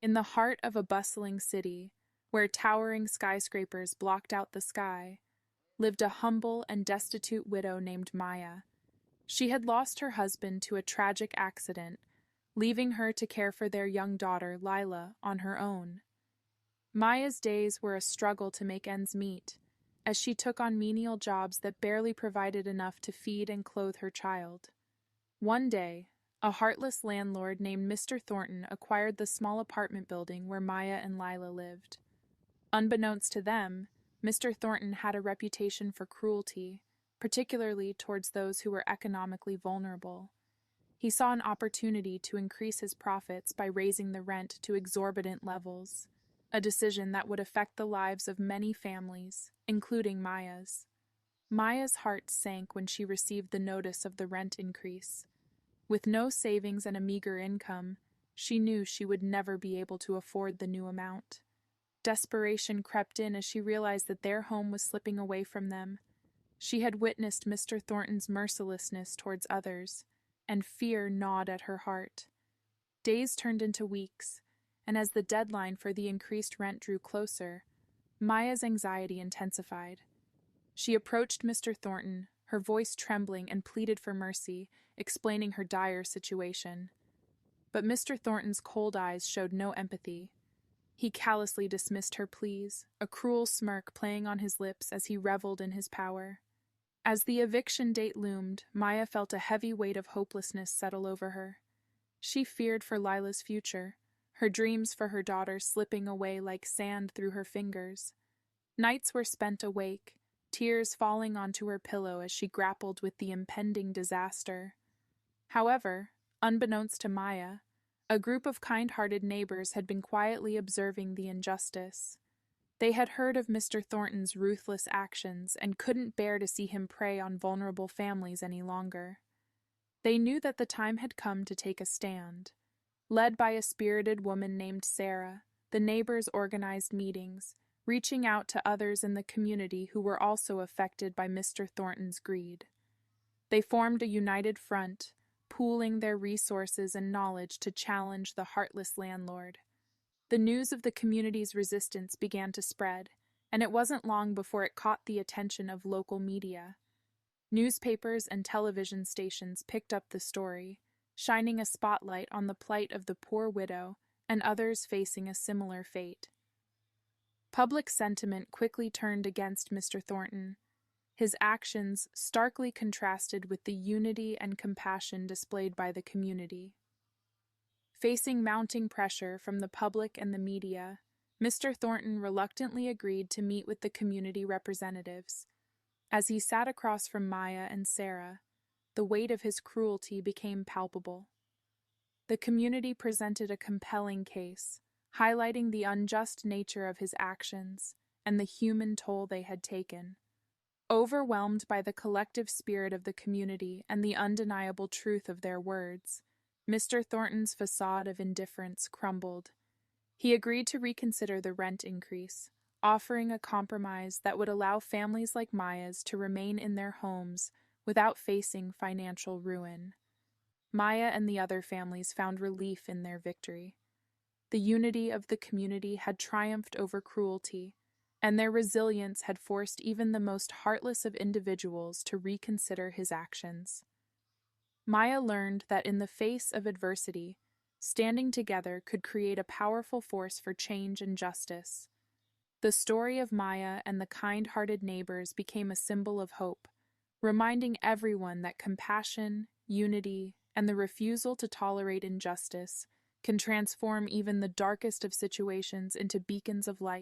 In the heart of a bustling city, where towering skyscrapers blocked out the sky, lived a humble and destitute widow named Maya. She had lost her husband to a tragic accident, leaving her to care for their young daughter, Lila, on her own. Maya's days were a struggle to make ends meet, as she took on menial jobs that barely provided enough to feed and clothe her child. One day, a heartless landlord named Mr. Thornton acquired the small apartment building where Maya and Lila lived. Unbeknownst to them, Mr. Thornton had a reputation for cruelty, particularly towards those who were economically vulnerable. He saw an opportunity to increase his profits by raising the rent to exorbitant levels, a decision that would affect the lives of many families, including Maya's. Maya's heart sank when she received the notice of the rent increase. With no savings and a meager income, she knew she would never be able to afford the new amount. Desperation crept in as she realized that their home was slipping away from them. She had witnessed Mr. Thornton's mercilessness towards others, and fear gnawed at her heart. Days turned into weeks, and as the deadline for the increased rent drew closer, Maya's anxiety intensified. She approached Mr. Thornton, her voice trembling, and pleaded for mercy, explaining her dire situation. But Mr. Thornton's cold eyes showed no empathy. He callously dismissed her pleas, a cruel smirk playing on his lips as he reveled in his power. As the eviction date loomed, Maya felt a heavy weight of hopelessness settle over her. She feared for Lila's future, her dreams for her daughter slipping away like sand through her fingers. Nights were spent awake, tears falling onto her pillow as she grappled with the impending disaster. However, unbeknownst to Maya, a group of kind-hearted neighbors had been quietly observing the injustice. They had heard of Mr. Thornton's ruthless actions and couldn't bear to see him prey on vulnerable families any longer. They knew that the time had come to take a stand. Led by a spirited woman named Sarah, the neighbors organized meetings, reaching out to others in the community who were also affected by Mr. Thornton's greed. They formed a united front, pooling their resources and knowledge to challenge the heartless landlord. The news of the community's resistance began to spread, and it wasn't long before it caught the attention of local media. Newspapers and television stations picked up the story, shining a spotlight on the plight of the poor widow and others facing a similar fate. Public sentiment quickly turned against Mr. Thornton. His actions starkly contrasted with the unity and compassion displayed by the community. Facing mounting pressure from the public and the media, Mr. Thornton reluctantly agreed to meet with the community representatives. As he sat across from Maya and Sarah, the weight of his cruelty became palpable. The community presented a compelling case, highlighting the unjust nature of his actions and the human toll they had taken. Overwhelmed by the collective spirit of the community and the undeniable truth of their words, Mr. Thornton's facade of indifference crumbled. He agreed to reconsider the rent increase, offering a compromise that would allow families like Maya's to remain in their homes without facing financial ruin. Maya and the other families found relief in their victory. The unity of the community had triumphed over cruelty, and their resilience had forced even the most heartless of individuals to reconsider his actions. Maya learned that in the face of adversity, standing together could create a powerful force for change and justice. The story of Maya and the kind-hearted neighbors became a symbol of hope, reminding everyone that compassion, unity, and the refusal to tolerate injustice can transform even the darkest of situations into beacons of light.